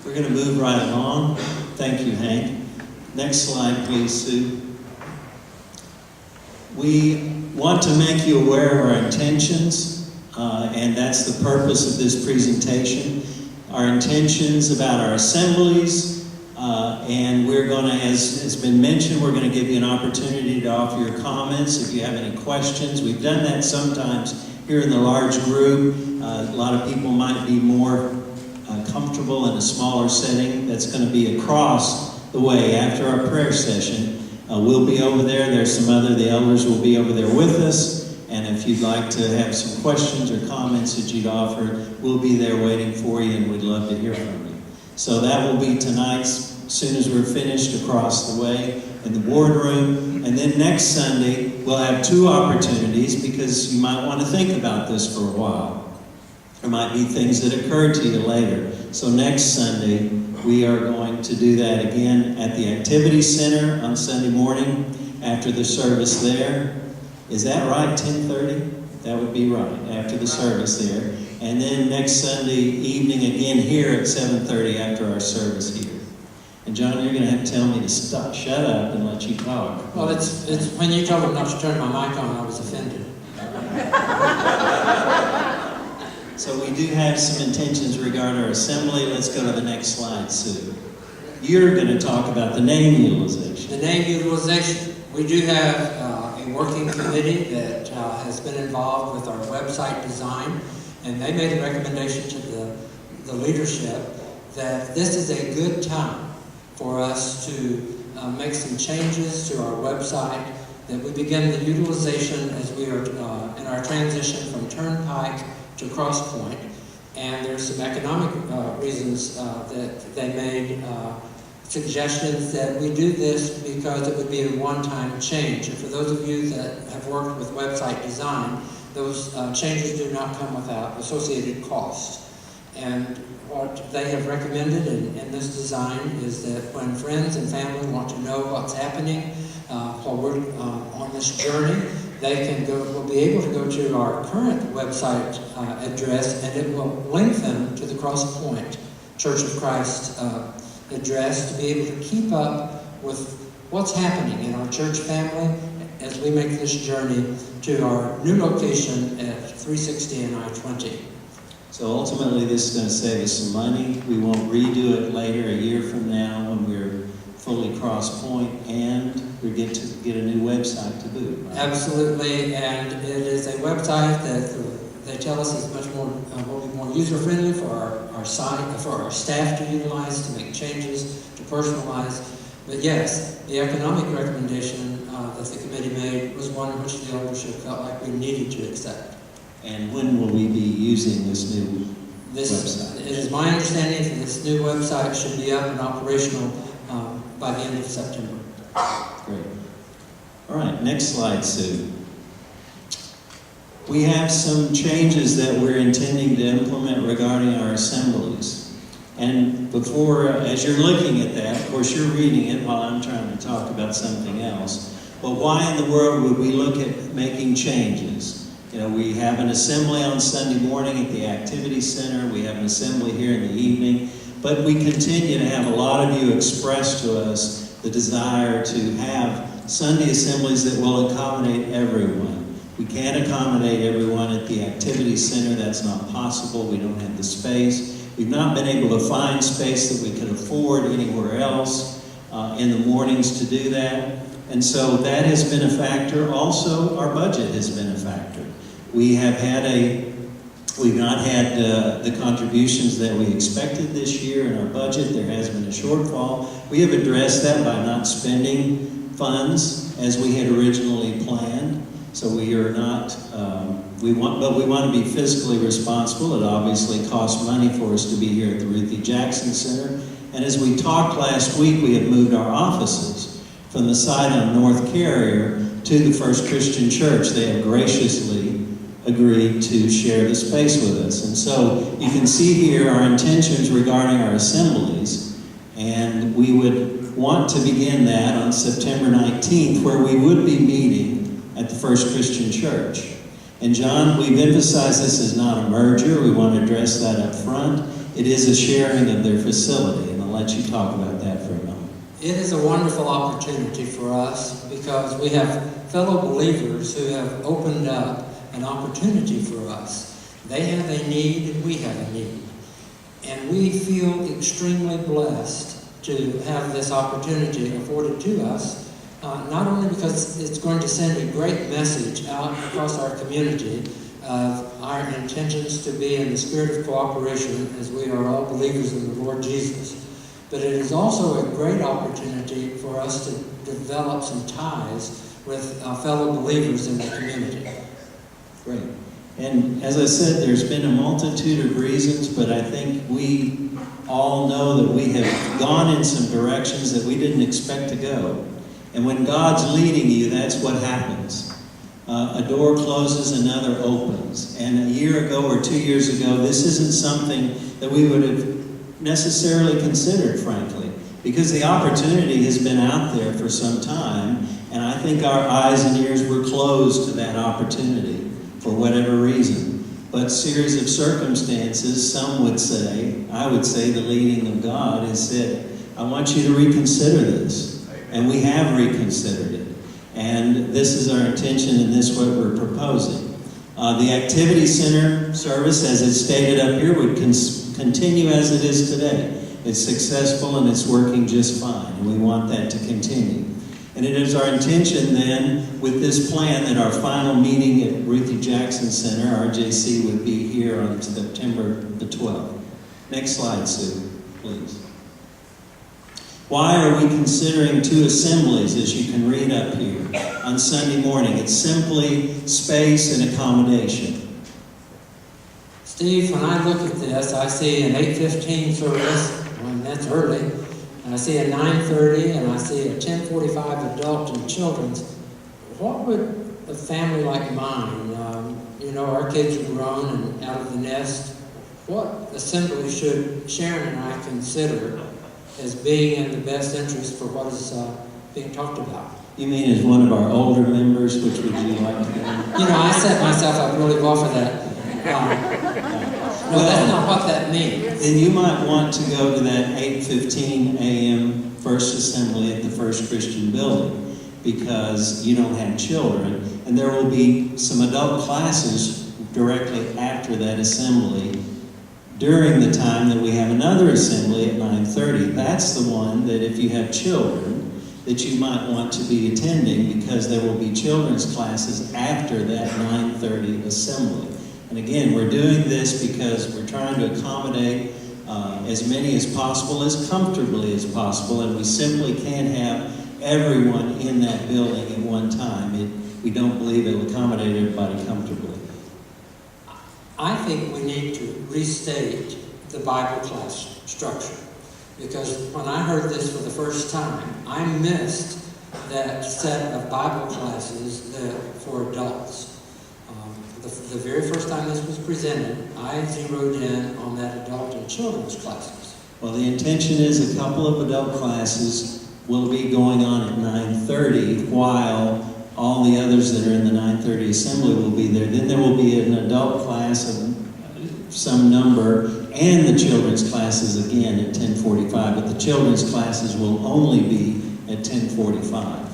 We're going to move right along. Thank you, Hank. Next slide, please, Sue. We want to make you aware of our intentions, and that's the purpose of this presentation. Our intentions about our assemblies, and we're going to, as has been mentioned, we're going to give you an opportunity to offer your comments if you have any questions. We've done that sometimes here in the large group. A lot of people might be more comfortable in a smaller setting. That's going to be across the way after our prayer session. We'll be over there. There's some the elders will be over there with us. And if you'd like to have some questions or comments that you'd offer, we'll be there waiting for you, and we'd love to hear from you. So that will be tonight, as soon as we're finished, across the way in the boardroom. And then next Sunday, we'll have two opportunities, because you might want to think about this for a while. There might be things that occur to you later. So next Sunday, we are going to do that again at the Activity Center on Sunday morning after the service there. Is that right, 10:30? That would be right, after the service there. And then next Sunday evening again here at 7:30 after our service here. And John, you're going to have to tell me to stop, shut up, and let you talk. Well, it's when you told me not to turn my mic on, I was offended. So we do have some intentions regarding our assembly. Let's go to the next slide, Sue. You're going to talk about the name utilization. The name utilization. We do have a working committee that has been involved with our website design, and they made a recommendation to the leadership that this is a good time for us to make some changes to our website, that we begin the utilization as we are in our transition from Turnpike to CrossPoint. And there's some economic reasons that they made suggestions that we do this because it would be a one-time change. And for those of you that have worked with website design, those changes do not come without associated costs. And what they have recommended in this design is that when friends and family want to know what's happening while we're on this journey, will be able to go to our current website address, and it will link them to the CrossPoint Church of Christ address to be able to keep up with what's happening in our church family as we make this journey to our new location at 360 and I-20. So ultimately, this is going to save us some money. We won't redo it later, a year from now, when we're fully CrossPoint, and we get to get a new website to boot. Right? Absolutely, and it is a website that they tell us is much more, will be more user-friendly for our site, for our staff to utilize, to make changes, to personalize. But yes, the economic recommendation that the committee made was one which the eldership felt like we needed to accept. And when will we be using this new website? It is my understanding that this new website should be up and operational by the end of September. Great. All right, next slide, Sue. We have some changes that we're intending to implement regarding our assemblies. And before, as you're looking at that, of course you're reading it while I'm trying to talk about something else. But why in the world would we look at making changes? You know, we have an assembly on Sunday morning at the Activity Center. We have an assembly here in the evening. But we continue to have a lot of you express to us the desire to have Sunday assemblies that will accommodate everyone. We can't accommodate everyone at the Activity Center. That's not possible. We don't have the space. We've not been able to find space that we could afford anywhere else in the mornings to do that. And so that has been a factor. Also, our budget has been a factor. We've not had the contributions that we expected this year in our budget. There has been a shortfall. We have addressed that by not spending funds as we had originally planned. So we are not, we want to be fiscally responsible. It obviously costs money for us to be here at the Ruthie Jackson Center. And as we talked last week, we have moved our offices from the site on North Carrier to the First Christian Church. They have graciously agreed to share the space with us. And so you can see here our intentions regarding our assemblies, and we would want to begin that on September 19th, where we would be meeting at the First Christian Church. And John, we've emphasized this is not a merger. We want to address that up front. it is a sharing of their facility, and I'll let you talk about that for a moment. It is a wonderful opportunity for us because we have fellow believers who have opened up an opportunity for us. They have a need and we have a need. And we feel extremely blessed to have this opportunity afforded to us, not only because it's going to send a great message out across our community of our intentions to be in the spirit of cooperation as we are all believers in the Lord Jesus, but it is also a great opportunity for us to develop some ties with fellow believers in the community. Great. And as I said, there's been a multitude of reasons, but I think we all know that we have gone in some directions that we didn't expect to go. And when God's leading you, that's what happens. A door closes, another opens. And a year ago or 2 years ago, this isn't something that we would have necessarily considered, frankly, because the opportunity has been out there for some time, and I think our eyes and ears were closed to that opportunity for whatever reason. But series of circumstances, some would say, I would say the leading of God has said, I want you to reconsider this. And we have reconsidered it. And this is our intention, and this is what we're proposing. The Activity Center service, as it's stated up here, would continue as it is today. It's successful and it's working just fine, and we want that to continue. And it is our intention then, with this plan, that our final meeting at Ruthie Jackson Center, RJC, would be here on September the 12th. Next slide, Sue, please. Why are we considering 2 assemblies, as you can read up here, on Sunday morning? It's simply space and accommodation. Steve, when I look at this, I see an 8:15 service, and that's early, and I see a 9:30, and I see a 10:45 adult and children's. What would a family like mine, our kids are grown and out of the nest, what assembly should Sharon and I consider as being in the best interest for what is being talked about? You mean as one of our older members, which would you like to be? I set myself up really well for that. No, that's not what that means. Then you might want to go to that 8:15 a.m. First Assembly at the First Christian Building, because you don't have children, and there will be some adult classes directly after that assembly during the time that we have another assembly at 9:30. That's the one that if you have children, that you might want to be attending, because there will be children's classes after that 9:30 assembly. And again, we're doing this because we're trying to accommodate as many as possible, as comfortably as possible, and we simply can't have everyone in that building at one time. We don't believe it'll accommodate everybody comfortably. I think we need to restate the Bible class structure, because when I heard this for the first time, I missed that set of Bible classes for adults. The very first time this was presented, I zeroed in on that adult and children's classes. Well, the intention is a couple of adult classes will be going on at 9:30, while all the others that are in the 9:30 assembly will be there. Then there will be an adult class of some number, and the children's classes again at 10:45, but the children's classes will only be at 10:45.